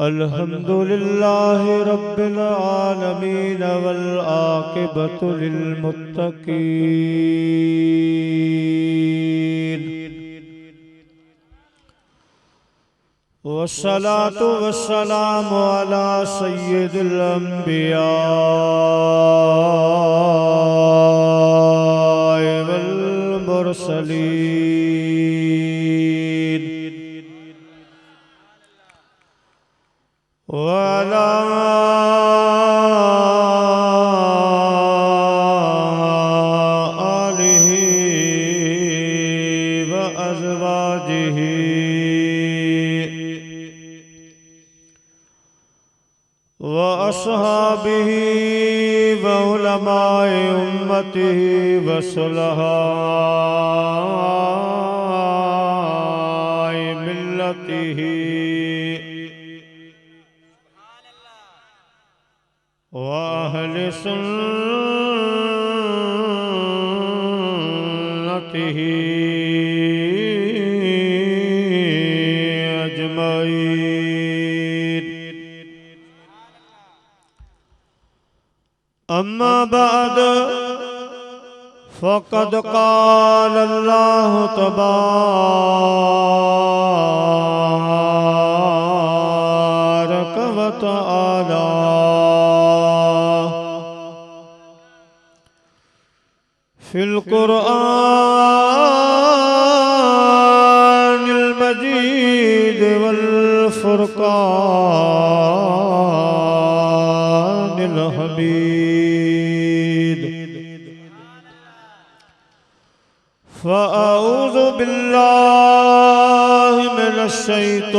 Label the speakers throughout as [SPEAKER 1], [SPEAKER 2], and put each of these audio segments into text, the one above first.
[SPEAKER 1] अल्हम्दुलिल्लाहि रब्बिल आलमीन वल आक़िबतु लिल मुत्तक़ीन वस्सलातु वस्सलामु अला सय्यिदिल अंबिया वल मुरसलीन वअला आलिहि व अज़वाजिहि व अस्हाबिहि व उलमाए उम्मतिहि व सुलहाए मिल्लतिहि व अहले सुन्नतिहि अजमईन। अम्मा बाद फ़क़द क़ाल अल्लाहु तबारक व तआला फिल क़ुरआनिल मजीद वल फ़ुरक़ानिल हमीद। फ़अऊज़ु बिल्लाहि मिनश शैतानिर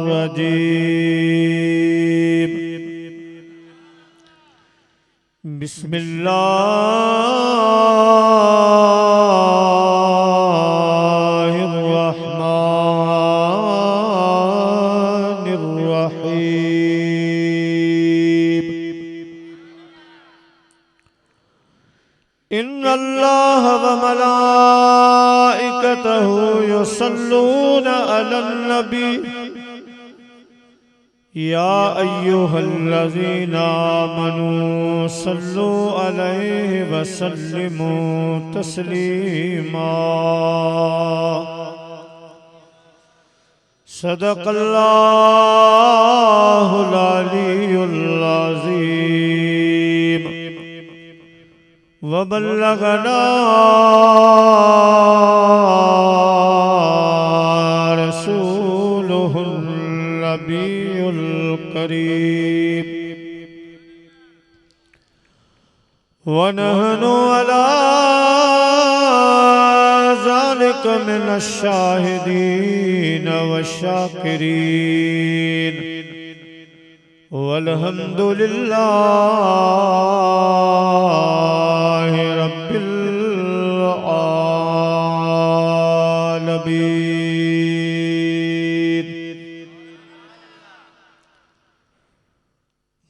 [SPEAKER 1] रजीम। बिस्मिल्लाहिर रहमानिर रहीम। इन्नल्लाह व मलाइकतहु युसल्लूना अलन नबी या अय्युहल्लज़ीना आमनू सल्लु अलैहि व सल्लिमू तस्लीमा। सदक़ल्लाहुल अलीयुल अज़ीम व बल्लगना रसूलुहुल नबीयुल करीम व नहनु अला ज़ालिका मिनश शाहिदीन व शाकिरीन वल्हम्दुलिल्लाहि रब्बिल आलमीन।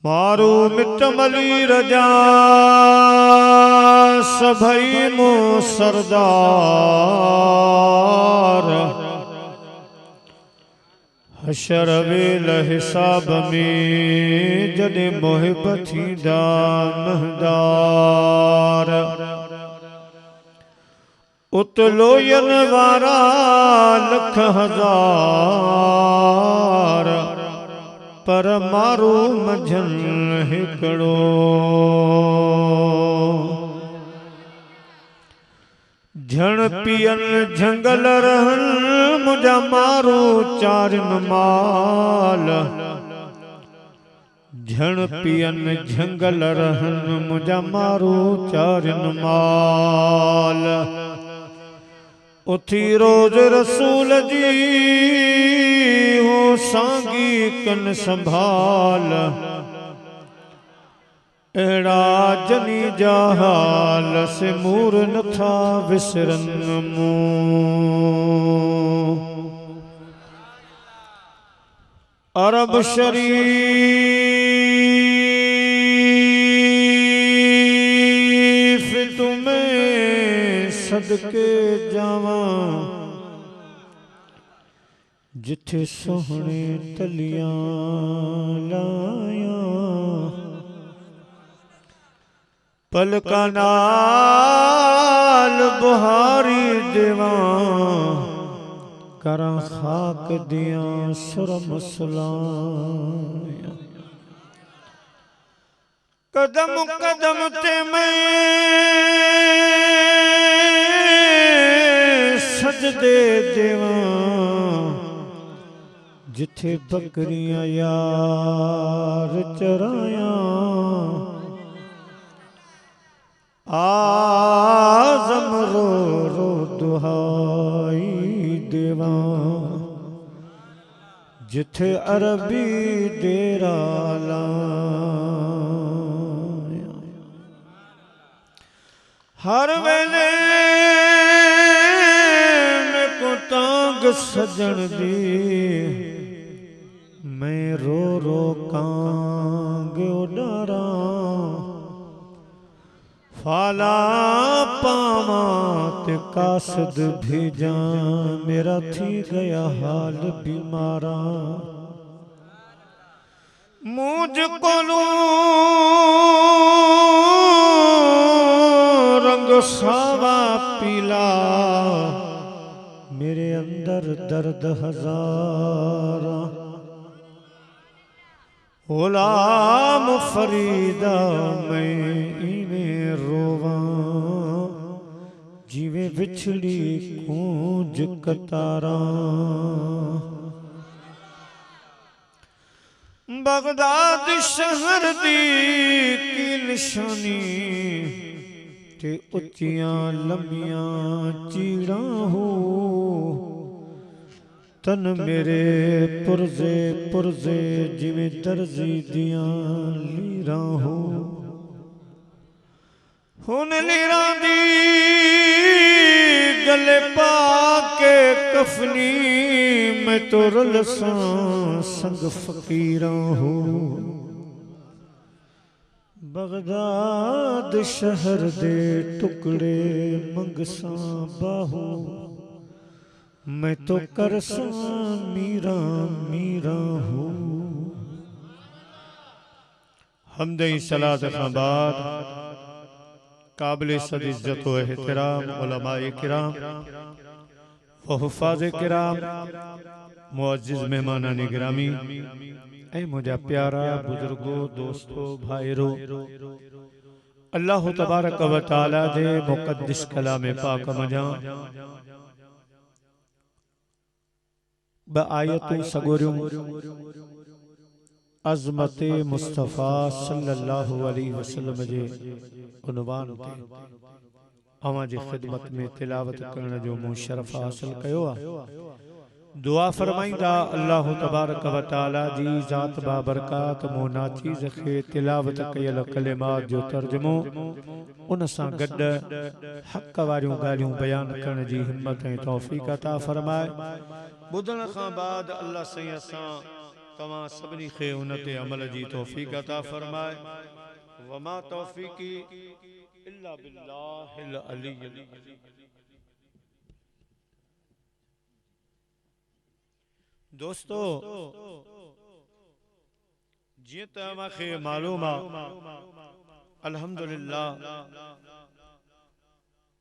[SPEAKER 1] मारू मिट मली रजा सभई मो सरदार हशर वेल हिसाब में जॾे मोहिब थींदा महदार। उतलोयन वारा लख हज़ार पर मारू मझन हिकड़ो। झण पियन झंगल रहन मुझा मारू चारन माल। झण पियन झंगल रहन मुझा मारू चारन माल। उथी रोज रसूल जी हो सांगी कन संभाल। एड़ा जनी जहाल से मूर नथा विसरन मूं। अरब शरीफ तुम्हें सदके जावा जिथे सोहने तलियां लाया पलका नाल बुहारी देवा करा खाक दिया सुरम सलाया कदम कदम ते मैं सजदे देवा जिथे बकरियां यार चराया आजम रो रो दुहाई देवा जिथे अरबी डेरा लाया हर वेले में को तांग सजन दी मैं रो रो कांग उडारा फाला पावा ते कासद भेजा मेरा थी गया हाल बीमारा मुझ कोलू रंग सावा पीला मेरे अंदर दर्द हजारा गुलाम फरीदा मैं इवें रोवा जिवें बिछड़ी कूंज कतारा बगदाद शहर दी की निशानी ते उच्चियां लम्बियां चीड़ा हो तन मेरे पुरजे पुरजे जिवें दर्जी दियां लीरा हो हुन लीरा दी गले पाके कफनी मैं तो रुलसां संग फकीरा हो बगदाद शहर दे टुकड़े मंगसां बाहू मैं तो करसा मीरा मीरा हूँ हमदे सलात खां बाद काबिल सद इज्जत व एहतराम उलमाए किराम व हुफ़ाज़े किराम मुअज़्ज़िज़ मेहमानान गिरामी ऐ मुझा प्यारा बुजुर्गो दोस्तों भाईरो अल्लाह तबारक व तआला दे मुक़द्दस कलाम पाक मजा बआयतु सगोरियों अज़मत मुस्तफ़ा सल्लल्लाहु अलैहि वसल्लम जे उन्वान ते अवां जी खिदमत में तिलावत करण जो मूं शरफ़ हासिल कयो आ दुआ फरमाइंदा अल्लाह तबारक व तआला जी ज़ात बाबरकात मूं नाचीज़ खे तिलावत कयल कलिमात जो तर्जुमो उन सां गॾु हक़ वारियूं ॻाल्हियूं बयान करण जी हिम्मत ऐं तौफ़ीक़ अता फरमाए बुधण खां बाद अल्लाह सही असां तवां सभिनी खे उन ते अमल जी तौफ़ीक़ अता फरमाए वमा तौफ़ीक़ी इल्ला बिल्लाहिल अलिय्यिल अज़ीम। दोस्तों जी तमाखे मालूम अल्हम्दुलिल्लाह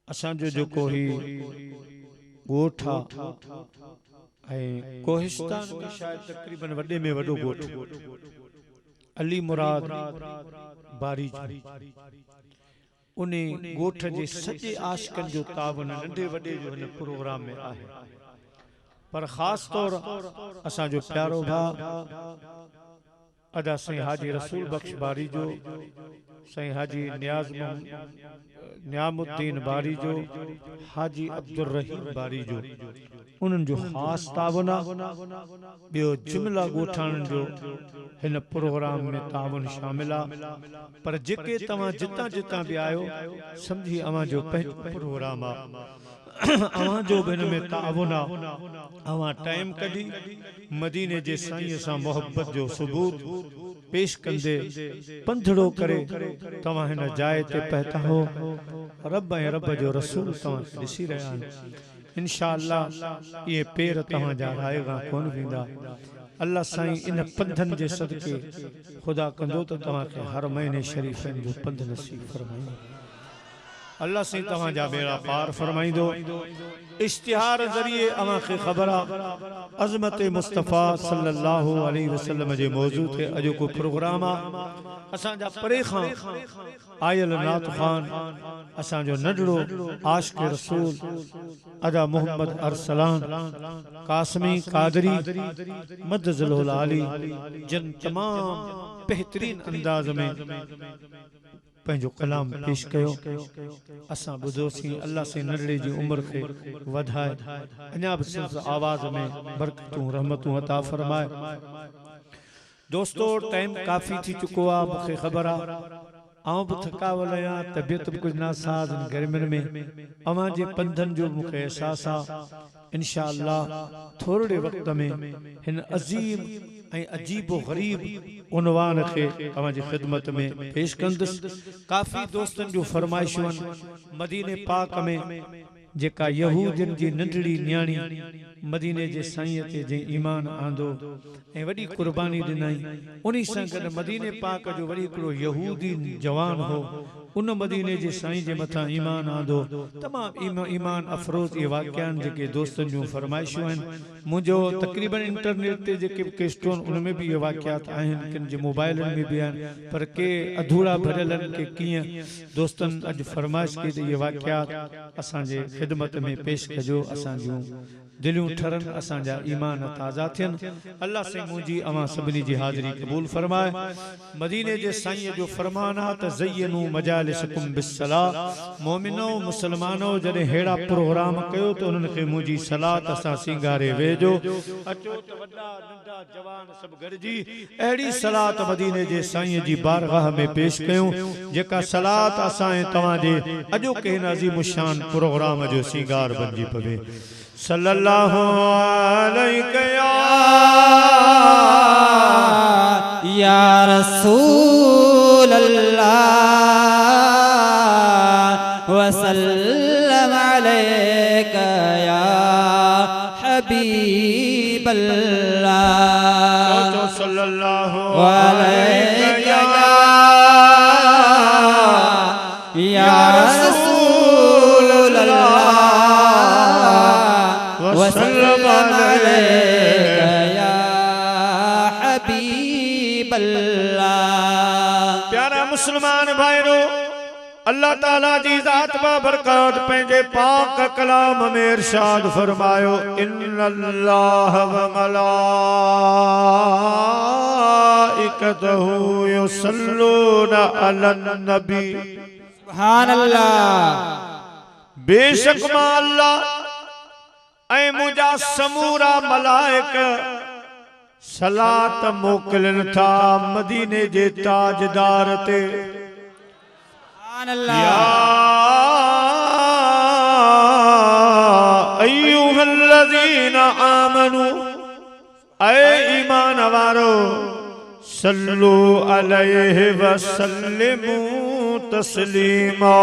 [SPEAKER 1] असांजो जेको ही गोठा कोहिस्तान में शायद तकरीबन वडे में वडो गोठ अली मुराद बारी उन्हें गोठ जे सजे आशिकन जो तावन नंढे वडे जो हिन प्रोग्राम में आहे पर खास तौर असांजो प्यारो भा अदा साईं हाजी रसूल बख्श बारी जो साईं हाजी न्यामुद्दीन बारी जो हाजी अब्दुल रहीम बारी जो उन्हनि जो खास तावन बियो जुमला गोठाणन जो हिन प्रोग्राम में तावन शामिल आ पर जेके तवां जिता जिता भी आयो समझी अवां जो पंहिंजो प्रोग्राम आ अवां जो बिन में तावुना अवां टाइम कढी मदीने जे साईं सां मोहब्बत जो सबूत पेश कंदे पंधड़ो करे तवां हिन जाए ते पहुता हो। रब ऐं रब जो रसूल तवां ॾिसी रहिया आहिनि। इंशाअल्लाह ये पेर तवां जा रायगा कोन वेंदा। अल्लाह साईं इन पंधन जे सदके खुदा कंदो त तवां खे हर महीने शरीफनि जो पंध नसीब फरमाईंदो। अल्लाह से तवां जा बेड़ा पार फरमाइंदो। इश्तिहार जरिए अवां खे ख़बर अज़मत मुस्तफ़ा सल्लल्लाहु अलैहि वसल्लम जे मौजू ते अजो को प्रोग्राम असां जा परे खां आयल नात खान असां जो नडड़ो आशिक़ रसूल अदा मोहम्मद अरसलान कासमी कादरी मदज़ल आली जन तमाम बेहतरीन अंदाज में पंहिंजो कलाम पेश कयो। असां ॿुधोसीं। अल्लाह से नडड़े जी उम्र खे वधाए अञा बि सिर्फ़ आवाज़ में बरकतूं रहमतूं अता फरमाए। दोस्तों टाइम काफ़ी थी चुको आहे। मूंखे ख़बर आहे आऊं बि थकावल आहियां, तबियत बि कुझु नासाज़ गर्मियुनि में। अवां जे पंधनि जो मूंखे एहसास आहे। इंशाअल्लाह थोरे वक़्त में हिन अज़ीम ऐं अजीब गरीब उनवान खे अवां जी ख़िदमत में पेश कंदुसि। काफ़ी दोस्तनि जो फरमाइशूं आहिनि। मदीने पाक में जेका यहूदियुनि जी नंढड़ी न्याणी मदीने जे साईं ते जंहिं ईमान आंदो ऐं वॾी कुर्बानी ॾिनई, उन्ही सां गॾु मदीने पाक जो वरी हिकिड़ो यहूदी जवान हो, उन मदीने जे साईं जे मथां ईमान आंदो। तमामु ईमान अफरोज़ इहे वाक़िया आहिनि जेके दोस्तनि जूं फरमाइशूं आहिनि। मुंहिंजो तक़रीबन इंटरनेट ते जेके केस्टूं आहिनि उन में बि इहे वाक़ियात आहिनि, किन जे मोबाइलनि में बि आहिनि, पर के अधूरा भरियल आहिनि के कीअं। दोस्तनि अॼु फरमाइश कई त इहे वाक़ियात असांजे ख़िदमत में पेश कजो, असां जूं दिलियूं ठरन, असांजा ईमान ताज़ा थियनि। अल्लाह से मुंहिंजी अवां सभिनी जी हाज़िरी क़बूल फरमाए। मदीने जे साईं जो फरमान आहे त ज़य्यनू मजालिसकुम बिस्सलाह। मोमिनो मुसलमानो जॾहिं हेड़ा प्रोग्राम कयो त उन्हनि खे मुंहिंजी सलात सां सिंगारे वेझो। अचो त वॾा नंढा जवान सभु गॾिजी अहिड़ी सलात मदीने जे साईं जी बारगाह में पेश कयूं जेका सलात असां ऐं तव्हां जे अॼोके हिन अज़ीम शान प्रोग्राम जो सिंगार बणिजी पवे। सल्लल्लाहु अलैहि
[SPEAKER 2] या रसूल अल्लाह वसल्लम अलैका या हबीब अल्लाह।
[SPEAKER 1] सल्लल्लाहु
[SPEAKER 2] अलैका या रसूल अल्लाह वसल्लम अलैका या हबीब अल्लाह।
[SPEAKER 1] प्यारा मुसलमान भाइयों, अल्लाह ताला जी ज़ात बाबरकत पंहिंजे पाक कलाम में इरशाद फरमायो, इन्नल्लाह व मलाइकतहु युसल्लूना अलन नबी।
[SPEAKER 2] सुभान अल्लाह।
[SPEAKER 1] बेशक मां अल्लाह ऐं मुंहिंजा समूरा मलाइक सलात मोकिलन था मदीने जे ताजदार ते।
[SPEAKER 2] सुभान अल्लाह।
[SPEAKER 1] या अय्युहल्लज़ीना आमनू, ऐ ईमान वारो, सल्लु अलैहि वसल्लिमू तस्लीमा।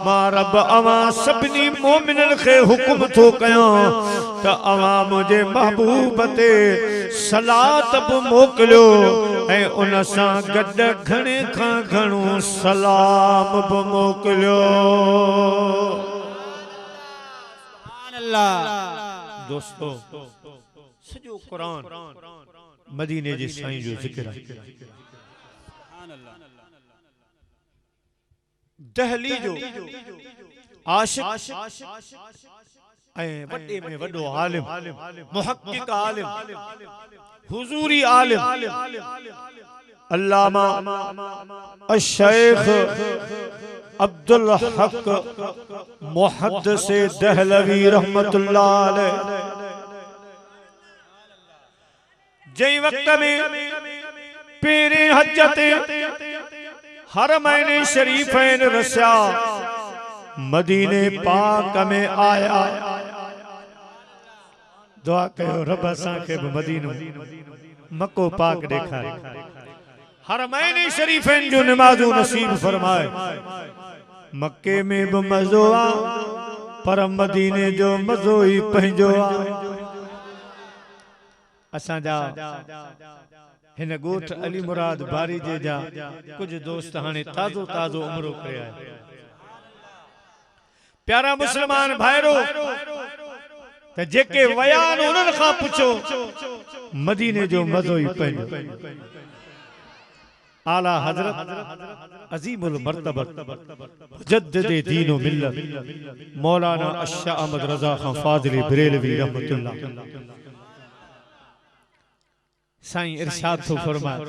[SPEAKER 1] मां रब अवां सभिनी मोमिनन खे हुकुम थो कयां त अवां मुंहिंजे महबूब ते सलात बि मोकिलियो ऐं उन सां गॾु घणे खां घणो सलाम बि मोकिलियो।
[SPEAKER 2] सुभान अल्लाह।
[SPEAKER 1] दोस्तों सॼो क़ुरान मदीने जे साईं जो ज़िक्र आहे। दहली जो आशिक़ ऐं वॾे में वॾो आलिम, मुहक़्क़िक़ आलिम, हुज़ूरी आलिम, अल्लामा अश-शेख अब्दुल हक मुहद्दिस दहलवी रहमतुल्लाह अलैह जई वक्त में पेरे हज ते हर महीने शरीफैन रसिया मदीने पाक में आया दुआ कयो रब असांखे बि मदीनो मक्को पाक ॾेखारे हरमैन शरीफैन जो नमाज़ो नसीब फरमाए मक्के में भी मज़ो आ पर मदीने जो मज़ो ही पंहिंजो आ असांजा हिन गोठ अली मुराद बारी जे जा कुछ दोस्त हाने ताज़ो ताज़ो उमरो करे आए प्यारा मुसलमान भाइरो त जेके वयान उन्हनि खां पुछो मदीने जो मज़ो ही पंहिंजो आला हजरत अजीमुल मर्तबत मुजद्दिद दीन व मिल्लत मौलाना अशा अहमद रजा खान फाजिल बरेलवी रहमतुल्लाह साईं इरशाद तो फरमाए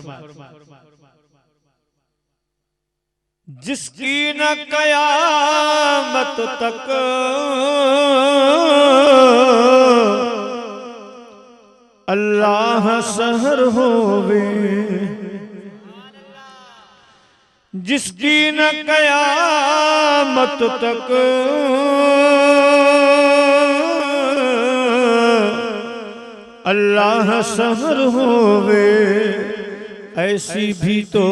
[SPEAKER 1] जिसकी न कयामत तक अल्लाह सहर होवे जिसकी न कयामत तक अल्लाह सहर होवे ऐसी भी तो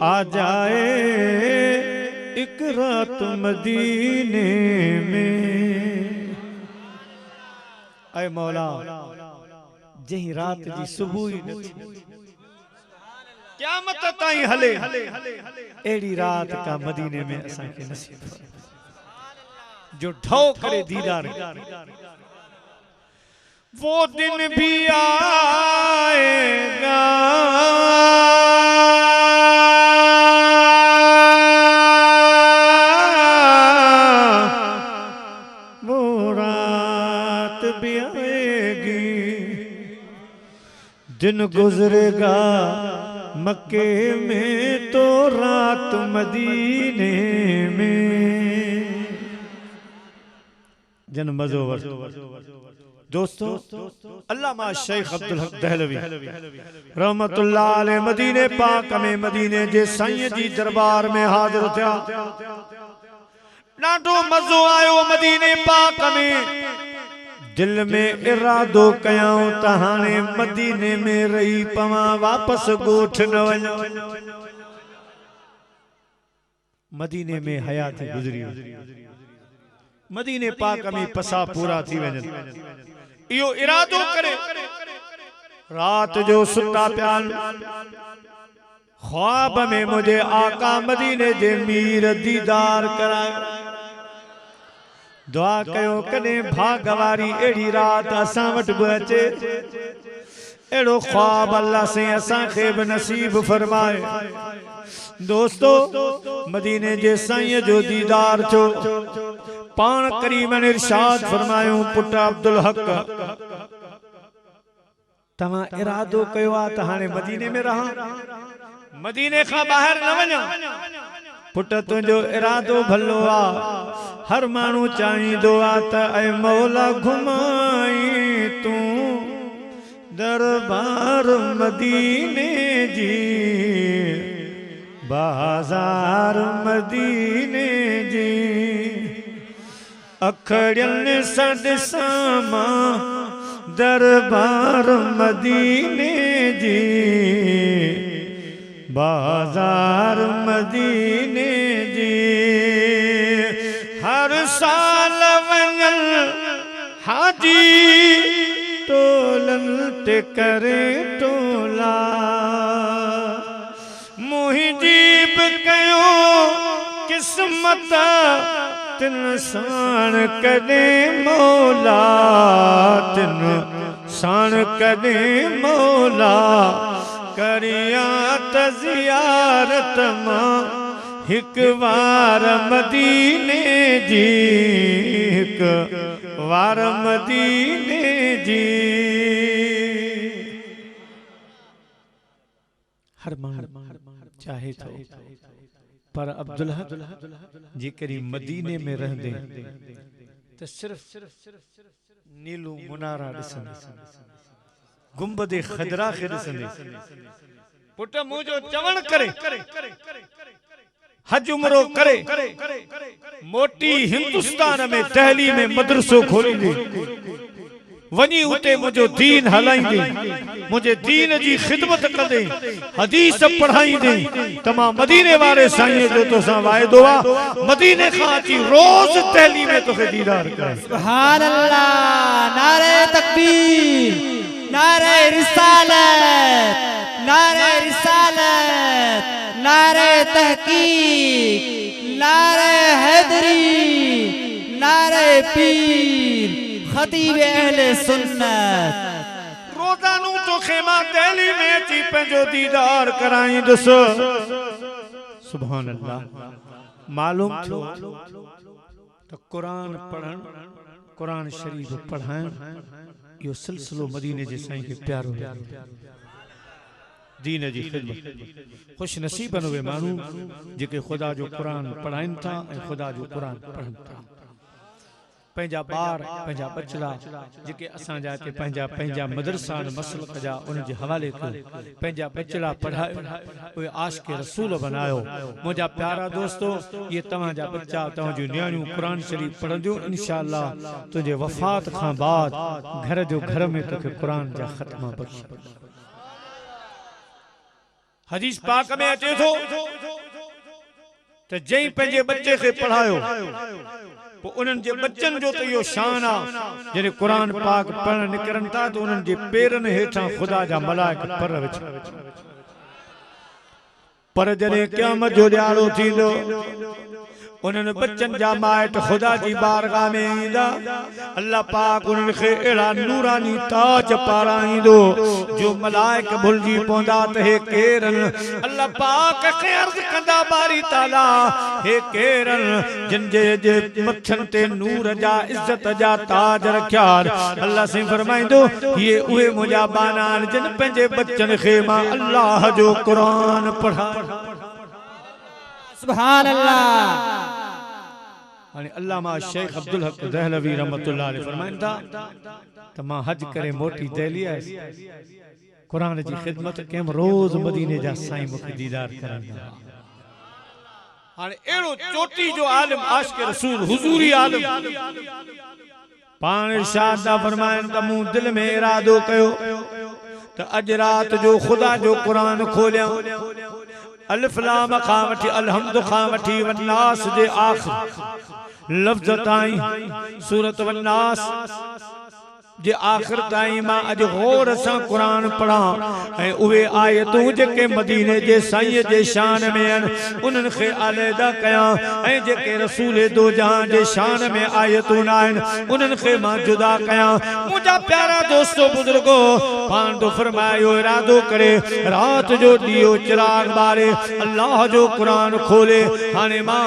[SPEAKER 1] आ जाए एक रात मदीने में ऐ मौला जही रात जी सुबह ही क़यामत ताईं हले एड़ी रात का मदीने में असां के नसीब जो ढो करे दीदार वो दिन भी आएगा वो रात भी आएगी दिन गुजरेगा मक्के में तो रात मदीने में जन मजो दोस्तों अल्लामा शेख अब्दुल हक दहलवी रहमतुल्लाह अलैह मदीने पाक में मदीने जे साईं जी दरबार में हाजिर थिया ॾाढो मज़ो आयो मदीने पाक में दिल में इरादो कयाऊं त हाणे मदीने में रही पवां वापस गोठ न वञां मदीने में हयात गुजरी मदीने पाक में पसा पूरा थी वञनि इहो इरादो करे रात जो सुता प्यान ख्वाब में मुझे आका मदीने जे मीर दीदार करायो दुआ कयो कने भाग वारी एड़ी रात असां वट भी अचे एड़ो ख्वाब अल्लाह से असां खे भी नसीब फरमाए दोस्तों मदीने जे साईं जो दीदार छो पान करीमन इरशाद फरमायो पुट अब्दुल हक तमा इरादो कयो आ त हाणे मदीने में रहा मदीने का बाहर न वञा पुट तुझो इरादो भलो आ हर मानू चाहींदो आ त ऐ मौला घुमाई तू दरबार मदीने जी बाजार मदीने जी अखड़ियन सद सामा दरबार मदीने जी बाजार मदीने जी हर साल वंगल हाजी टोलन ते करे टोला मुहिजीब कयो किस्मत तिन साण कदे मौला तिन साण कदे मौला करिया त ज़ियारत मां हिक वार मदीने जी हिक वार मदीने जी हर मां चाहे तो पर अब्दुल हक जी करी मदीने में रहंदे तो सिर्फ नीलू मुनारा ॾिसंदे गुंबदे खजरा खे ॾिसंदे पुट मुंहिंजो चवण करे हज उमरो करे मोटी हिंदुस्तान में दिल्ली में मदरसो खोली दे वनी उते मुझो दीन हलाइंदे मुझे दीन जी खिदमत कंदे हदीस पढ़ाइंदे तमा मदीने वाले साईं जो तो सा वायदो आ मदीने खां अची रोज दिल्ली में तोखे दीदार करे।
[SPEAKER 2] सुभान अल्लाह, नारे तकबीर, नारे रिसालत, नारे रिसालत, नारे तहकीक, नारे हैदरी, नारे पीर, खतीब अहले सुन्नत।
[SPEAKER 1] रोजानू तो खेमा दिल्ली में ची पंजो दीदार कराई दस। सुभान अल्लाह। मालूम थो तो कुरान पढ़न कुरान शरीफ पढ़ान यो सिलसिलो मदीने जे साईं के प्यारो दीन जी खिदमत खुश नसीब वे मानू जेके खुदा जो कुरान पढ़ाइन था ए खुदा जो कुरान पढ़न था। पंजा बार पंजा बचड़ा जेके असा जाते पंजा पंजा मदरसा मसलक जा उन जे हवाले को पंजा बचड़ा पढ़ायो ओए आशिक रसूल बनायो। मुझा प्यारा दोस्तों ये तवा जा बच्चा तवा जो न्याणियों कुरान शरीफ पढ़ंदियो इंशाअल्लाह तुझे वफात खां बाद घर जो घर में तोखे कुरान जा खत्मा बख्श। हदीस पाक में अचे थो तो जई पंजे बच्चे के पढ़ायो तो उन्हन जे बच्चन जो तो यो शान आ जने कुरान पाक पढ़न निकरन था तो उन्हन जे पेरन हेठा खुदा जा मलाइक पर विच पर जने क़यामत जो ॾियारो थींदो उन्हन बच्चन जा माइट खुदा जी बारगाह में ईंदा अल्लाह पाक उन्हन खे एड़ा नूरानी ताज पाराईंदो जो मलाइक भुलजी पवंदा त हे केरन। अल्लाह पाक खे अर्ज़ कंदा बारी ताला हे केरन जिन जे मथन ते नूर जा इज्जत जा ताज रखिया। अल्लाह से फरमाइंदो ये उहे मुंहिंजा बानान जिन पंहिंजे बच्चन खे मां अल्लाह जो कुरान पढ़ा।
[SPEAKER 2] सुभान अल्लाह।
[SPEAKER 1] अल्लामा शेख अब्दुल हक दहलवी रहमतुल्लाह अलैह फरमाइन था त मां हज करे मोटी दिल्ली आयसि कुरान जी खिदमत केम रोज मदीने जा साईं मुखे दीदार कराईंदा। हाणे एड़ो चोटी जो आलिम आशिक रसूल हुजूरी आलिम पाण इरशाद दा फरमाइन त मूं दिल में इरादो कयो त अज रात जो खुदा जो कुरान खोलिया अलिफ लाम खां वठी अलहम्द खां वठी वन्नास जे आखिर लफ्ज ताईं सूरत वन्नास जे आखिर ताईं मां अज गौर सां कुरान पढ़ा ऐं उहे आयतूं जेके मदीने जे साईं जे शान में आहिनि उन्हनि खे अलहदा कयां ऐं जेके रसूल दो जहां जे शान में आयतूं न आहिनि उन्हनि खे मां जुदा कयां। मुंहिंजा प्यारा दोस्तो बुजुर्गो पाण तो फरमायो इरादो करे रात जो ॾियो चिराग ॿारे अल्लाह जो कुरान खोले। हाणे मां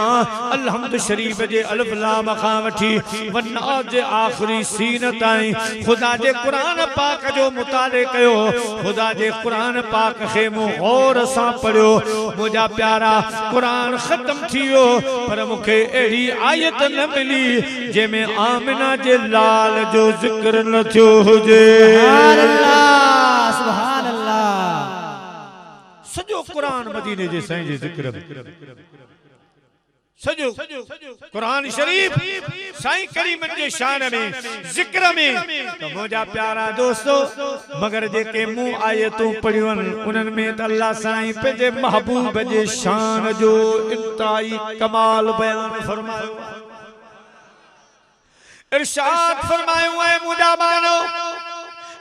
[SPEAKER 1] अलहम्द शरीफ जे अलिफ लाम खां वठी वन्नास जे आखिरी सीन ताईं खुदा जे कुरान पाक जो मुताले कयो खुदा जे कुरान पाक खे मूं गौर सां पढ़ियो। मुंहिंजा प्यारा कुरान खत्म थियो पर मूंखे अहिड़ी आयत न मिली जंहिंमें आमिना जे लाल जो जिक्र न थियो हुजे।
[SPEAKER 2] सुभान अल्लाह, सुभान अल्लाह।
[SPEAKER 1] सजो कुरान मदीने जे साईं जे जिक्र सजो कुरान शरीफ साईं करीम जे शान में जिक्र में तो मुझा प्यारा दोस्तो मगर जेके मुंह आयतूं पढ़ियूं उन्हनि में त अल्लाह साईं पंहिंजे महबूब जे शान जो इंतहाई कमाल बयान फरमायो। इरशाद फरमायो है मुझा मानो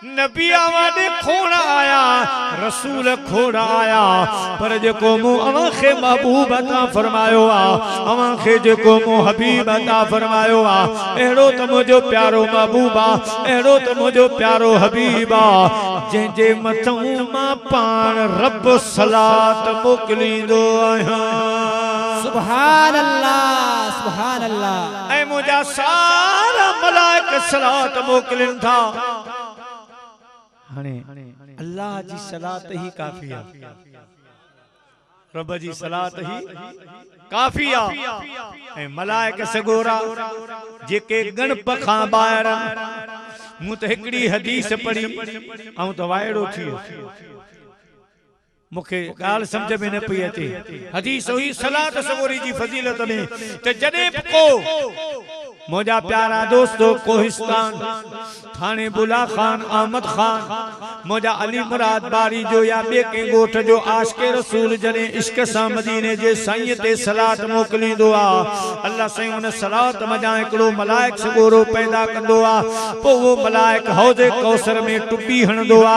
[SPEAKER 1] नबी आवादे खोड़ा आया रसूल खोड़ा आया पर जेको मुंह अवां खे महबूब अता फरमायो आ अवां खे जेको मुंह हबीब अता फरमायो आ एड़ो त मुझो प्यारो महबूबा एड़ो त मुझो प्यारो हबीबा जे मथों मां पाण रब सलात मोकलींदो आहियां।
[SPEAKER 2] सुभान अल्लाह, सुभान अल्लाह।
[SPEAKER 1] ऐ मुझा सारा मलाइक सलात मोकलिन था। अल्लाह जी सलात ही काफी है रब जी सलात ही काफी है ऐं मलाइक सगोरा जेके गणप खां ॿाहिरि मूं त हिकिड़ी हदीस पढ़ी ऐं त वाइड़ो थी मुखे गाल समझ में न पई अचे हदीस हुई सलात सबोरी जी फजीलत में ते जडे को मोजा प्यारा दोस्तों कोहिस्तान थाने बुला खान अहमद खान मोजा अली मुराद बारी जो या बे के गोठ जो आशिक़ रसूल जने इश्क सा मदीने जे साईं ते सलात मोकलींदो आ अल्लाह साईं उन सलात मजा एकड़ो मलाइक सगोरो पैदा कंदो आ पो वो मलाइक हौज़े कौसर में टुब्बी हणदो आ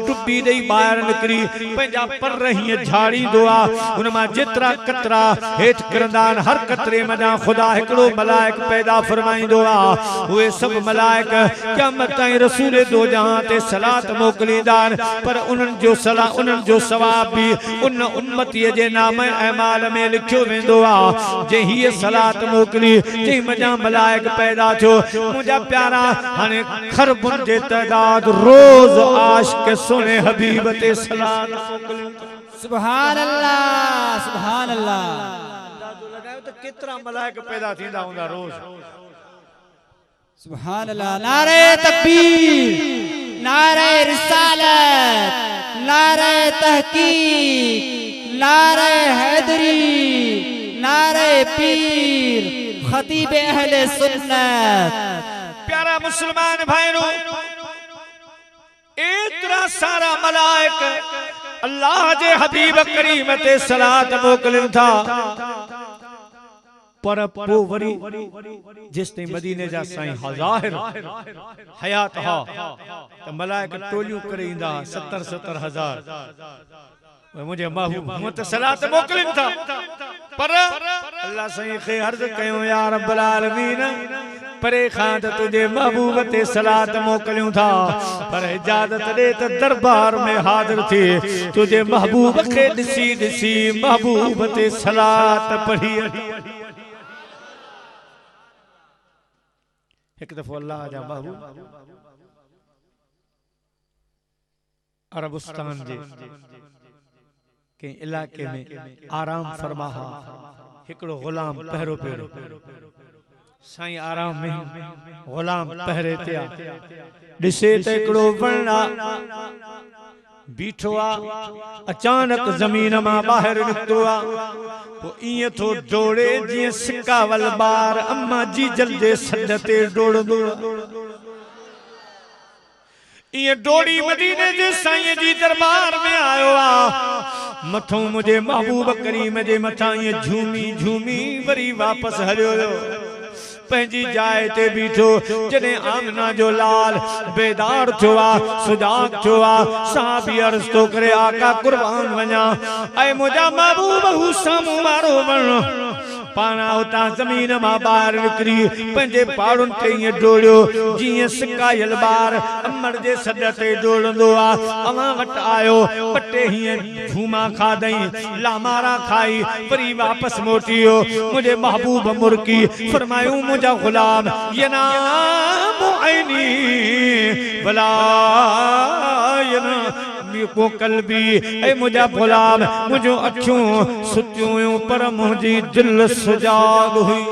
[SPEAKER 1] टुब्बी देई बाहर निकरी पंजा पर रही झाड़ींदो आ उन मा जेतरा कतरा हेठ किरंदान हर कतरे मजा खुदा एकड़ो मलाइक पैदा फरमाइंदो आ वे सब मलाइक क़यामत ताईं रसूल दो जहां ते सलात मोकलींदान पर उन्हनि जो सला उन्हनि जो सवाब भी उन उम्मतीअ जे नाम अमाल में लिखियो वेंदो आ जे हीअ सलात मोकली जे मजा मलाइक पैदा थियो मुंहिंजा प्यारा हाणे खरबुनि जे तइदाद रोज़ आशिक़ सोने हबीब ते सलात मोकली
[SPEAKER 2] सुभान अल्लाह सुभान अल्लाह
[SPEAKER 1] लगायो त केतिरा मलाइक पैदा थींदा हूंदा रोज़
[SPEAKER 2] सुभान अल्लाह नारे तकबीर नारे रिसालत नारे तहकीक नारे हैदरी नारे पीर खतीब अहले सुन्नत
[SPEAKER 1] प्यारा मुसलमान भाइयों इतना सारा मलाइक अल्लाह जे हबीब करीम ते सलात मोकलिन था पर पो वरी जिस ते मदीने जा साईं ज़ाहिर हयात हा त मलाइक टोलियूं करे ईंदा 70-70 हज़ार मुझे महबूब त सलात मोकलिन था पर अल्लाह साईं खे अर्ज़ कयो या रब्बुल आलमीन परे खां त तुझे महबूब ते सलात मोकलियूं था पर इजाजत दे त दरबार में हाजिर थी तुझे महबूब खे ॾिसी ॾिसी महबूब ते सलात पढ़ी एक दफो अल्लाह जा महबूब अरबस्तान जे के इलाके में आराम फरमाहा हिकड़ो गुलाम पहरो पेरो साईं आराम में गुलाम पहरे ते आ दिसे त हिकड़ो वणा बीठो आ अचानक जमीन मां बाहर निकतो आ पो इए थो डोड़े जी सिकावल बार अम्मा जी जल्दे सद ते डोड़दो ये डोड़ी मदीने जे साईं जी दरबार में आयो आ मथों मुझे महबूब करीम जे मथा ये झूमी झूमी वरी वापस हलियो पंहिंजी जाइ ते बीठो जने आमना जो लाल बेदार थियो आ सुजाग थियो आ साहबी अर्ज़ तो करे आका कुर्बान वञा ऐ मुंहिंजा महबूब हू साम्हूं वारो वण पाना उतां जमीन मां ॿाहिर निकिरी पंहिंजे पाड़ुनि ते ईअं डोड़ियो जीअं सिकायल ॿार अमर जे सॾ ते डोड़ंदो आ अवां वटि आयो ॿ टे हीअं झूमा खाधई लामारा खाई वरी वापसि मोटियो मुंहिंजे महबूब मुर्की फरमायूं मुंहिंजा गुलाम यनामु ऐनी वला को कल्बी ए मुझा गुलाम मुझो अखियों सुतियूं पर मुझी दिल सुजाग हुई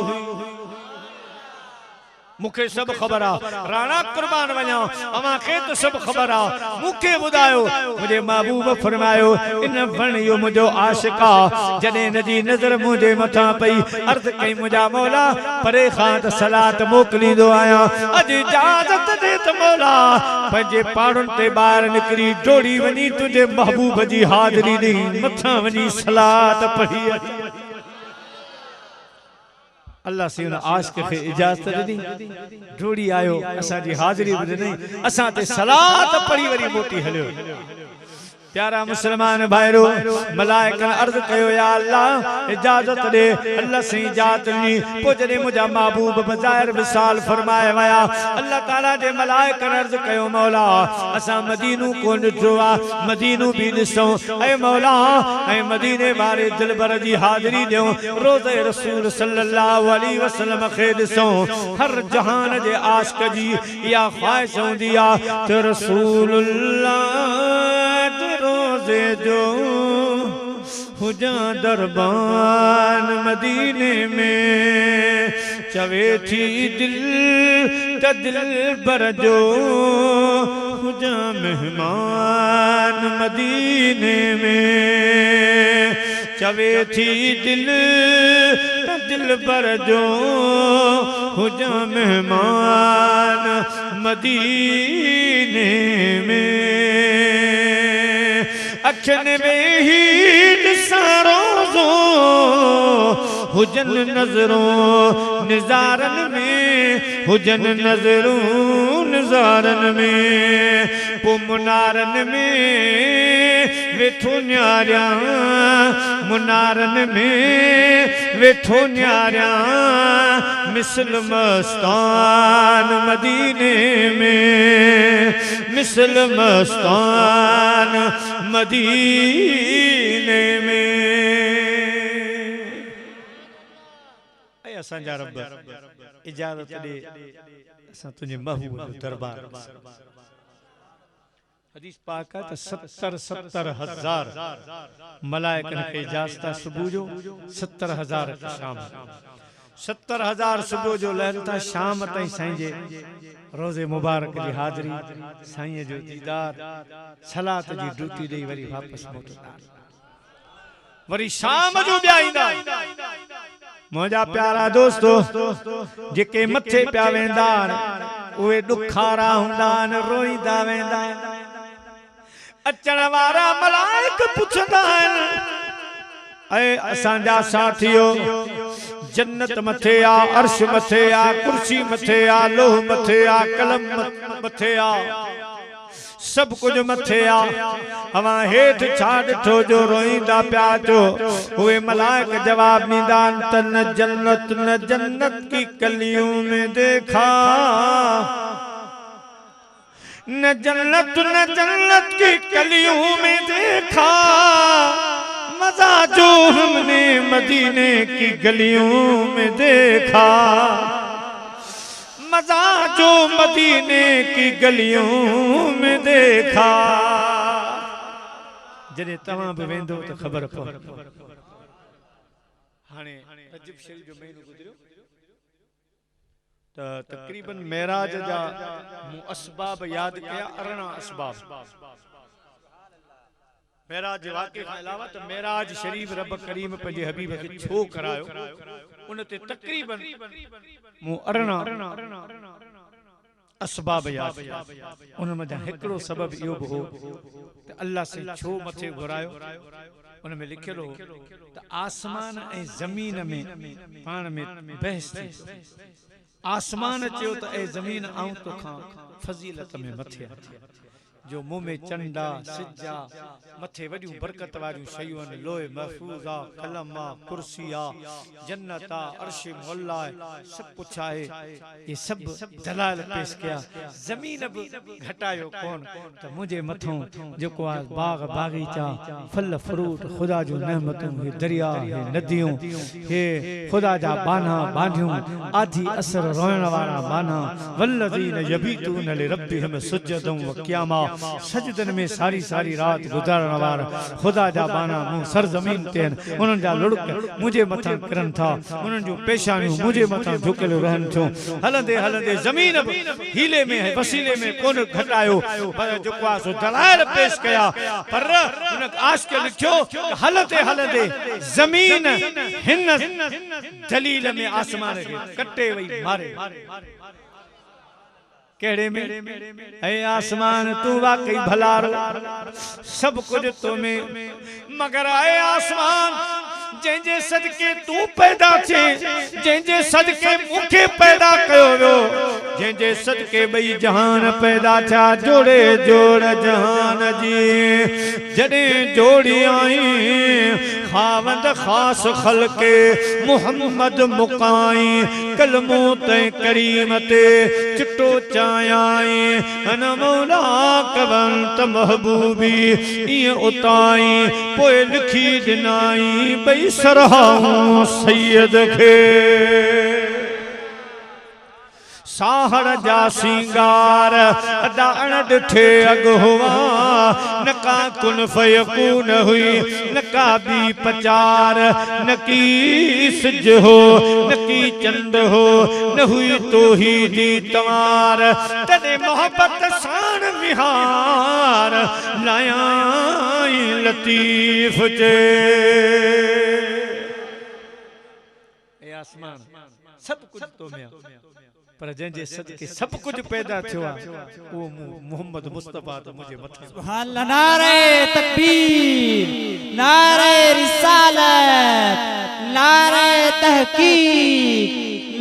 [SPEAKER 1] मुखे सब खबर आ राणा कुर्बान वञा अमा के तो सब खबर आ मुखे बुधायो मुझे महबूब फरमायो इन वण यो मुझो आशिका जने नजी नजर मुझे मथा पई अर्ज कई मुझा मौला परे खां त सलात मोकलींदो आया अज इजाजत दे त मौला पंहिंजे पाड़ुनि ते ॿाहिरि निकिरी डोड़ी वञी तुंहिंजे महबूब जी हाज़िरी ॾेई मथां वञी सलात पढ़ी अल्लाह से उन आशिक़ खे इजाज़त दी डोड़ी आयो असा जी हाज़िरी भी ॾिनई असा ते सलात पढ़ी वरी मोटी हलियो प्यारा मुसलमान भाइरो मलाइकन अर्ज कयो या अल्लाह इजाजत दे अल्लाह से इजाजत नी पो जने मुझा महबूब बज़ाहिर विसाल फरमाए वया अल्लाह ताला जे मलाइकन अर्ज कयो मौला असा मदीनू को ॾिठो आ मदीनू भी ॾिसो ऐ मौला ऐ मदीने वाले दिलबर जी हाज़िरी ॾियो रोज़े रसूल सल्लल्लाहु अलैहि वसल्लम खे ॾिसो हर जहान जे आशिक़ जी या ख्वाहिश हूंदी आ त रसूलुल्लाह रोज़े जो हुजा दरबान मदीने में चवे थी दिल त दिल बर जो हुजा मेहमान मदीने में चवे थी दिल दिल पर जो हुजा मेहमान मदीने में अखन में ही रोज़ो हुजन नजरों निजारन में हुजन नजरों निजारन में मुनारन में वेठो न्यारा मुनारन में वेठो न्यारा मिसल मस्तान मदीने में मिसल मस्तान मदीने में असांजा रब इजाजत दे असां तुझे महबूब दरबार हदीस पाक है तो 70,000 मलाइकन के इजाजत सुबह जो 70,000 की शाम 70,000 सुबह जो लहलता शाम ताईं साईं जे रोज़े मुबारक की हाज़री साईं जो दीदार सलात जी ड्यूटी दे वरी वापस मोटदा वरी शाम जो ॿिया ईंदा मुझा प्यारा दोस्तों जेके मथे पिया वेंदा उहे ॾुखारा हूंदा रोईंदा वेंदा अचण वारा मलाइक पुछंदा ऐ असांजा साथियो जन्नत मथे आ अर्श मथे आ कुर्सी मथे आ लोह मथे आ कलम मथे आ सब कुछ मथे आ हवा हेठ छा ॾिठो जो रोईंदा पिया जो उहे मलाइक जवाब ॾींदा त न जन्नत की कलियों में देखा न जन्नत की कलियों में देखा मजा जो हमने मदीने की गलियों में देखा मजा जो मदीने की गलियों में देखा जॾहिं तव्हां बि वेंदो त ख़बर पवंदी हाणे रजब शरीफ जो महीनो गुज़रियो त तक़रीबन मेराज जा असबाब याद कया 18 असबाब मेराज वाक़े खां अलावा त मेराज शरीफ रब करीम पंहिंजे हबीब खे छो करायो उन ते तक़रीबन 18 असबाब याद उन में हिकिड़ो सबब इहो बि हो त अल्लाह से छो मथे घुरायो उन में लिखियलु हो त आसमान ऐं ज़मीन में पाण में बहस थी आसमान चयो त ऐ ज़मीन आऊं तोखां फज़ीलत में मथे जो मुंह में चंडा सिजा मथे वडियूं बरकत वारियूं शयूं आहिनि लोहे महफूज़ आ कलम आ कुर्सी आ जन्नत आ अर्श मुअल्ला सब कुछ आहे ये सब दलाल पेश किया ज़मीन भी घटायो कोन त मुझे मथों जेको आ बाग बागीचा फल फ्रूट खुदा जो नेमतूं हे दरिया हे नदियूं हे खुदा जा बाना बांधियूं आधी असर रोइण वारा बाना वल्लज़ीन यबीतून लिरब्बिहिम सुजदन व क़ियामा सजदन में सारी सारी रात गुजारण वारा खुदा जा बाना मु सरजमीन ते उन्हनि जा लुड़क मुझे मथा करन था उन्हनि जो पेशानियूं मुझे मथा झुकल रहन थो हलंदे हलंदे जमीन हीले में वसीले में कोन घटायो पर जेको आ सो दलाल पेश कया पर उन आश के लिखियो हलंदे हलंदे जमीन हिन दलील में आसमान के कटे वई मारे केड़े में ऐ आसमान तू वाकई भलारो सब कुछ तो में मगर आए आसमान जंहिंजे सदके तू पैदा थे जंहिंजे सदके मुखे पैदा कयो वियो जंहिंजे सदके बई जहान पैदा था जोड़े जोड़ जहान जी जॾहिं जोड़ी आई खावंद खास खलके मुहम्मद मुकाई कलमो ते करीम ते चिट्टो चायाई अन मौला कवंत महबूबी इं उताई पोइ लिखी दिनाई बई सरहाऊं सैयद खे साहड़ जा सिंगार अडाण ॾिठे अॻुवार न का कुन फयकून हुई, न का बी पचार, न की सिज हो, न की चंद हो, न हुई तो ही दी तवार। तेरे मोहब्बत शान विहार लाया लतीफ चे। आसमान सब कुछ तो मैं पर जंहिंजे सदके सब कुछ पैदा थियो वो मोहम्मद मुस्तफा तो मुझे मथे।
[SPEAKER 2] सुभान अल्लाह। नारे तकबीर, नारे रिसालत, नारे तहकीक,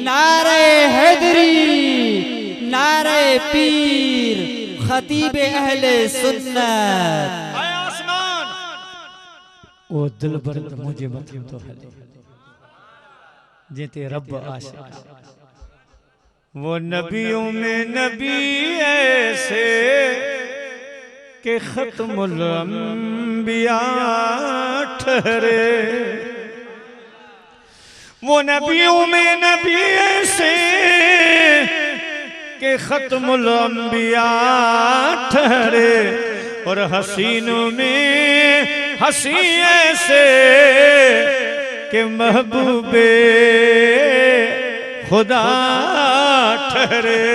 [SPEAKER 2] नारे हैदरी, नारे पीर, खतीब अहले सुन्नत।
[SPEAKER 1] आसमान वो दिलबर मुझे मथे तो हले जेते रब आशिक। वो नबियों में नबी ऐसे के खत्मुल अंबिया ठहरे। वो नबियों में नबी ऐसे के खत्मुल अंबिया ठहरे। और हसीनों में हसी ऐसे के महबूबे खुदा ठहरे।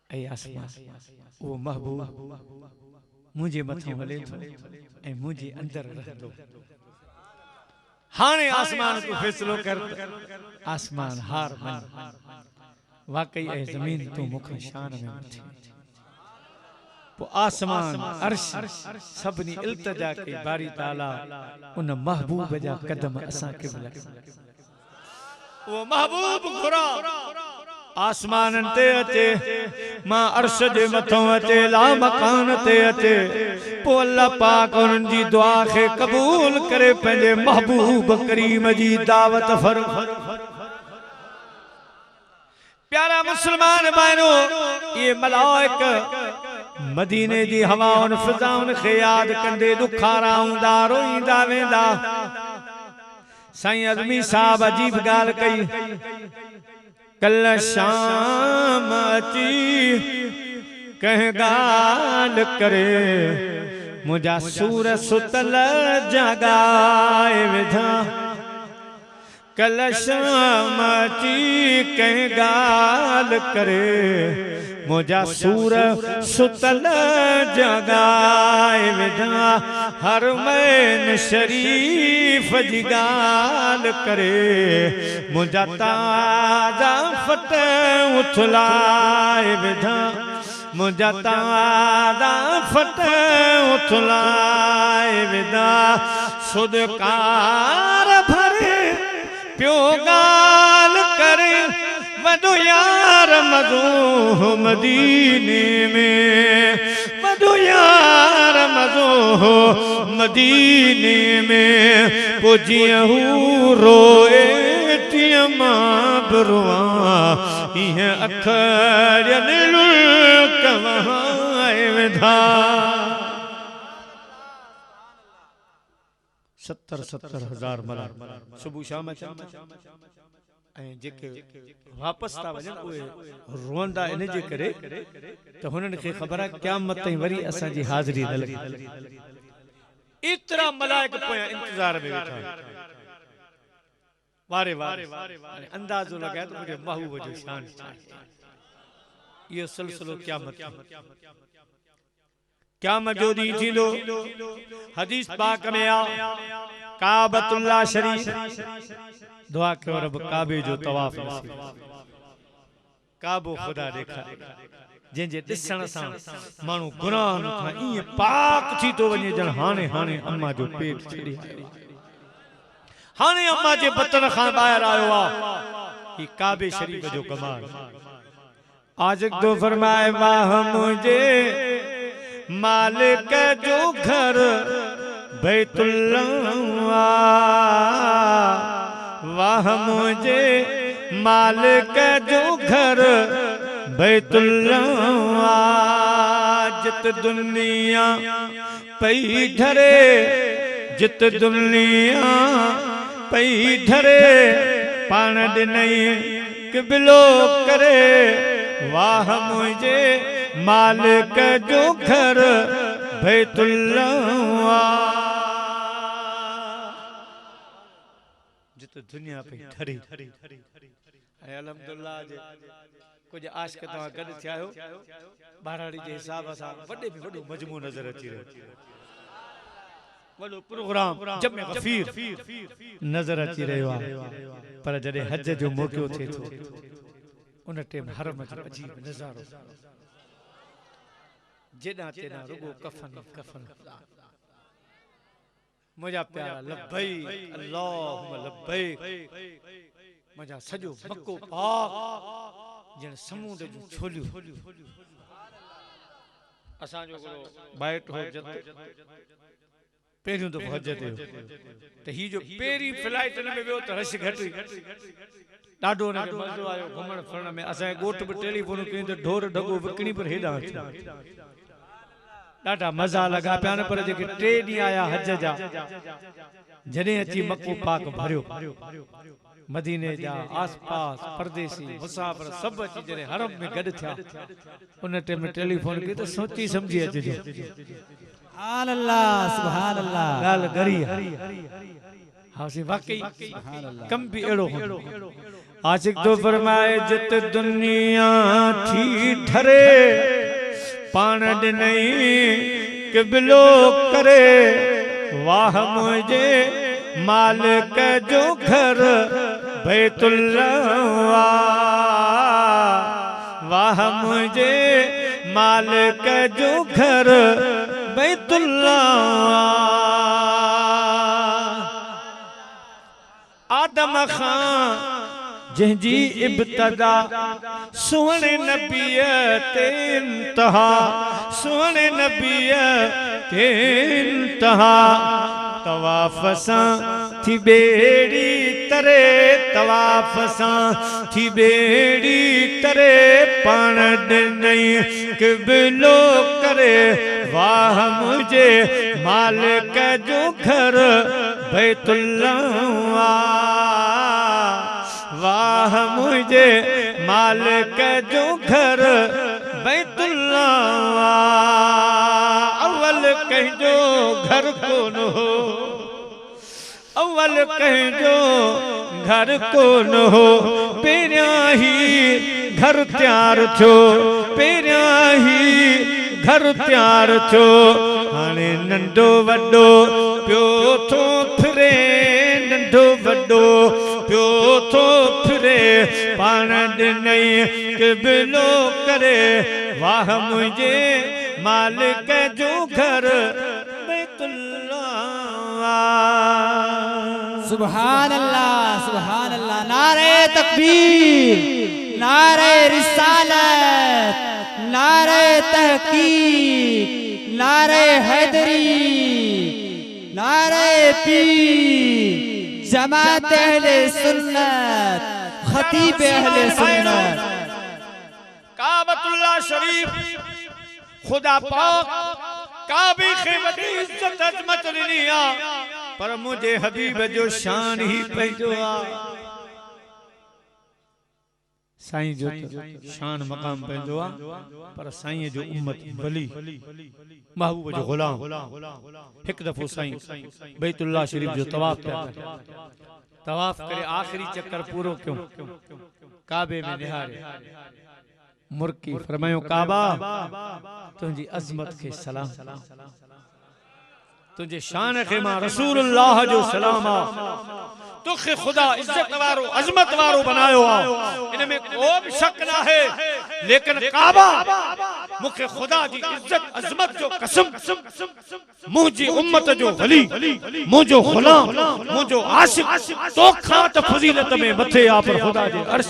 [SPEAKER 1] ऐ आसमान वो महबूब मुझे मथे हले थो ऐ मुझे अंदर रह दो। हाने आसमान को फैसलो कर आसमान हार मन वाकई ऐ जमीन तो मुख शान में मथे। वो आसमान अर्श सबनी इल्तिजा के बारी ताला उन महबूब जा कदम असा के लग। वो महबूब घुरा आसमान ते अचे मां अर्श दे मथों अचे ला मकान ते अचे। पो अल्लाह पाक उन जी दुआ के कबूल करे पंजे महबूब करीम जी दावत फरमा। प्यारा मुसलमान भाइयों ये मलाइक मदीने जी हवाउन फिजाउन खे याद कंदे दुखारा आउंदा रोईंदा वेंदा। साईं अज़मी साहब अजीब गाल कई कल शाम अची कह गाल करे मुझा सूर सुतल जगाए विधा। कल शाम अची कह गाल करे मुझा सूर सुतल जगाए विधा। हर मैन शरीफ जी गाल करे मुझा ताजा फत उथलाए विधा। मुझा ताजा फत उथलाए विधा। सुदकार भरे प्यो गाल करे वदो यार मदो मदीने में। वदो यार मदो मदीने में पुजियहू रोए तियमा बरुआ इह अखरन लुकवाए विधा। 70,000 मरा सुबह शाम जेके वापस था वजन उहे रोंदा इन जे करे त हुनन खे खबर है क़यामत ताईं वरी असा जी हाज़िरी न लगी। इतरा मलाइक पोया इंतजार में वेठा वारे वारे अंदाजो लगाए तो मुझे महबूब जो शान ये सिलसिलो क़यामत जो दी थींदो। हदीस पाक में आ काबतुल्लाह शरीफ दुआ कयो रब काबे जो तवाफ नसीब। काबो खुदा देखा जंहिंजे ॾिसण सां माण्हू गुनाहनि खां ईअं पाक थी थो वञे ॼण हाणे हाणे अम्मा जो पेट छॾे आयो। हाणे अम्मा जे बतन खां ॿाहिरि आयो आहे। ही काबे शरीफ जो कमाल। आशिक तो फरमाए वाह मुझे मालिक जो घर बैतुल्लाह। वाह मुझे मालिक जो घर बैतुल्लाह। जित दुनिया पई ढरे जित दुनिया पई ढरे पान ॾिनई किबलो करे। वाह मुझे मालिक जो घर बैतुल्लाह जिते दुनिया पे ठरी ऐं अल्हम्दुलिल्लाह जे कुछ आशिक तव्हां गॾु थिया आहियो बहिराणी जे हिसाब सां वॾे में वॾो मजमू नज़र अची रहियो वॾो प्रोग्राम जमे गफीर नज़र अची रहियो आहे पर जॾहिं हज जो मौक़ो थिए थो उन टाइम हरम जो अजीब नज़ारो जेॾां तेॾां रुगो कफन कफन मुंहिंजा प्यारा लब्बैक अल्लाहुम्मा लब्बैक मुंहिंजा सॼो मक्को पाक ॼण समुंड जूं छोलियूं असांजो बाइट हो जत पहिरियों दफ़ो हज ते त ही जो पहिरीं फ्लाइट में वियो त रश घटि ॾाढो हुनखे मज़ो आयो घुमण फिरण में असांजे ॻोठ बि टेलीफोन कयूं त ढोर ढगो विकिणी पर हेॾां ॾाढा मज़ा लॻा पिया न पर जेके 3 ॾींहं आया हज जा जॾहिं अची मक्को पाक भरियो मदीने जा आसपास परदेसी मुसाफिर सब अची जॾहिं हरम में गॾु थिया उन टाइम में टेलीफोन कई त सोची समझी अचिजो
[SPEAKER 2] सुभान अल्लाह सुभान अल्लाह
[SPEAKER 1] ॻाल्हि गरी हाँ सी वाकई कम भी एड़ो हो आशिक तो फरमाए जित दुनिया थी ठरे पाण ॾिनई किबलो करे वाह मुझे मालिक जो घर बैतुल्लाह वाह मुझे मालिक जो घर बैतुल्लाह आदम खां जंहिंजी इब्तदा सुहिणे नबीअ ते इंतहा सुहिणे नबीअ ते इंतहा तवाफ़ सां थी बेड़ी तरे तवाफ़ सां थी बेड़ी तरे पाण ॾिनई किबलो करे वाह मुझे मालिक जो घर बैतुल्लाह वाह मुझे मालिक जो घर बैतुल्लाह अव्वल कहिंजो घर कोन हो अव्वल कहिंजो घर कोन हो पहिरियां ही घर तैयार थियो पहिरियां ही घर तैयार थियो हाणे नंढो वॾो पियो थो फिरे नंढो वॾो पियो थो फिरे पाण ॾिनई किबलो करे वाह मुंहिंजे मालिक जो घर
[SPEAKER 2] सुभान अल्लाह नारे तकबीर नारे रिसालत नारे तहकीक नारे हैदरी नारे पीर जमात अहले सुन्नत खतीब अहले सुन्नत
[SPEAKER 1] काबतुल्लाह शरीफ खुदा पाक काबे के वडी इज्जत अजमत ॾिनी आ पर मुझे हबीब जो शान ही पंहिंजो आ साईं जो शान मकाम पंहिंजो आ पर साईं जो उम्मत वली महबूब जो गुलाम हिक दफ़ो साईं बैतुल्लाह शरीफ जो तवाफ करे आखिरी चक्कर पूरो क्यों काबे में निहारे मुर्की फरमायो काबा तुझी अजमत के सलाम तुझे शान के मां रसूलुल्लाह जो सलाम आ तुखे खुदा इज्जत वारो अजमत वारो बनायो आ इनमें कोई भी शक ना है लेकिन काबा मुखे खुदा जी इज्जत अजमत जो कसम मुझी उम्मत जो वली मुझो गुलाम मुझो आशिक तो खात फजीलत में मथे आ पर खुदा जे अर्श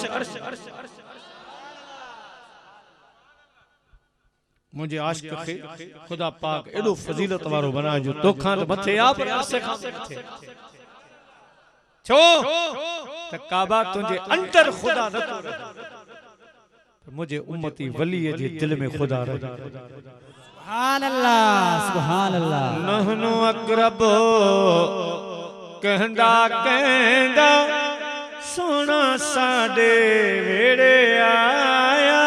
[SPEAKER 1] मुझे आशिक खे खुदा पाक एडो फजीलत वारो बनायो जो तो खात मथे आ पर अर्श खां मथे छो त काबा तुझे अंदर खुदा न तो मुझे उम्मती वली जे दिल में खुदा रहे
[SPEAKER 2] सुभान अल्लाह
[SPEAKER 1] नहनु अकरब कहंदा कहंदा सोना साडे वेड़े आया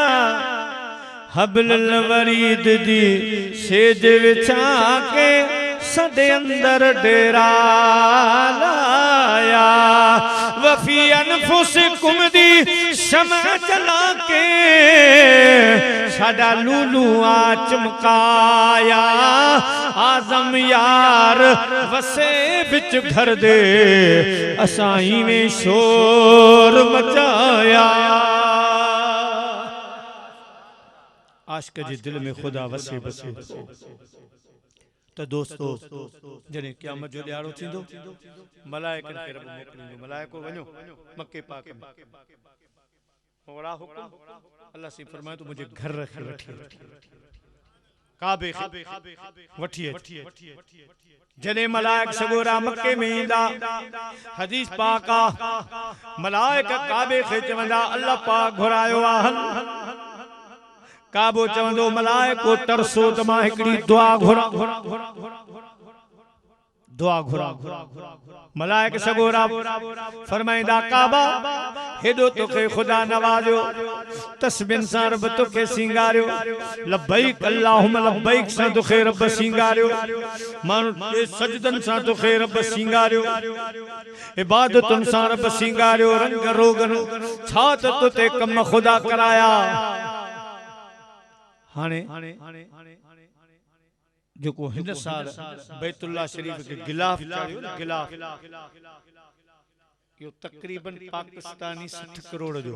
[SPEAKER 1] हबल वरीद दी सेज विछा के सदे अंदर डेरा लाया वफी अनफुसिकुम दी शमा जला के साडा लूलू आ चमकाया आजम यार वसे बिच घर दे असाई में शोर मचाया आशिक जे दिल में खुदा वसे बसे तो दोस्तों जने क़यामत जो ॾियारो थींदो मलाइकनि खे रब मोकिलींदो मलाइको वञो मक्के पाक में ओड़ा हुकुम अल्लाह से फरमाए तो मुझे घर रखे वठी काबे वठी जने मलाइक सगोरा मक्के में ईंदा हदीस पाक मलाइक काबे खे चवंदा अल्लाह पाक घुरायो आहे काबो चवंदो मलाइको तरसो त मां हिकड़ी दुआ घुरा मलाइक सगोरा फरमाइंदा काबा हेडो तोखे खुदा नवाजो तस्बीन सां रब तोखे सिंगारियो लब्बैक अल्लाहुम्मा लब्बैक सां तोखे रब सिंगारियो माण्हू सजदन सां तोखे रब सिंगारियो इबादतुन सां रब सिंगारियो रंग रोगन छा त तोते कम खुदा कराया हाने जो को हिन साल बैतुल्लाह शरीफ के गिलाफ चाड़ियो न गिलाफ यो तकरीबन पाकिस्तानी 60 करोड़ जो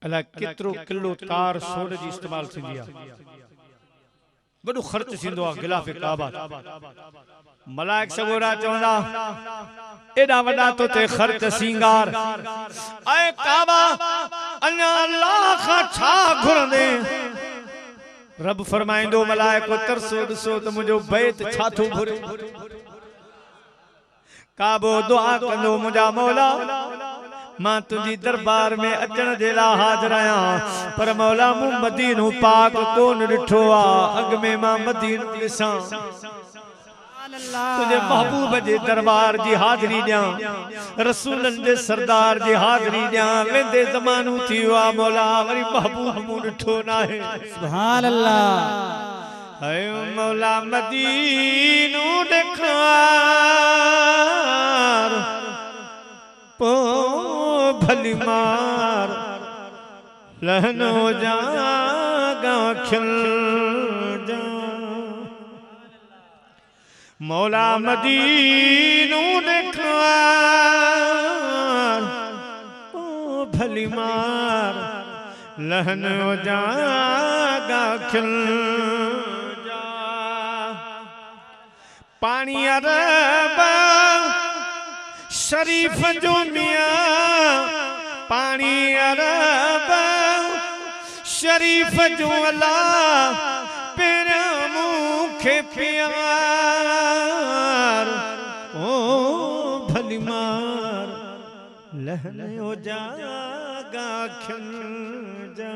[SPEAKER 1] अला केतरो किलो तार सोन जी इस्तेमाल थींदी आ बड़ो खर्च थींदो आ गिलाफ काबा मलाइक सगोरा चवंदा एडा वडा तो ते खर्च सिंगार ऐ काबा अन्या अल्लाह का छा घुरंदे रब फरमाइंदो मलाइको तरसो दसो त मुजो बैत छा थो घुरे काबो दुआ कंदो मुजा मौला मां तुझी दरबार में अचण जे ला हाज़िर आहियां पर मौला मूं मदीनो पाक कोन ॾिठो आ अॻ में मां मदीनो ॾिसां तुझे महबूब जे दरबार जी हाज़िरी ॾियां रसूलनि जे सरदार जी हाज़िरी ॾियां वेंदे ज़मानो थी वियो आ मौला वरी महबूब मूं ॾिठो नाहे
[SPEAKER 2] सुभान अल्लाह
[SPEAKER 1] ऐ मौला मदीनो ॾेखार पो भली मार लहनो जागा खिल जा मौला मदीनो ॾेखार पो भली मार लहनो जागा खिल जा पानी अरब शरीफ जो मियां पानी अरब शरीफ जो अल्लाह पेरा मुखे प्यार ओ भली मार लहन हो जागा खिल जा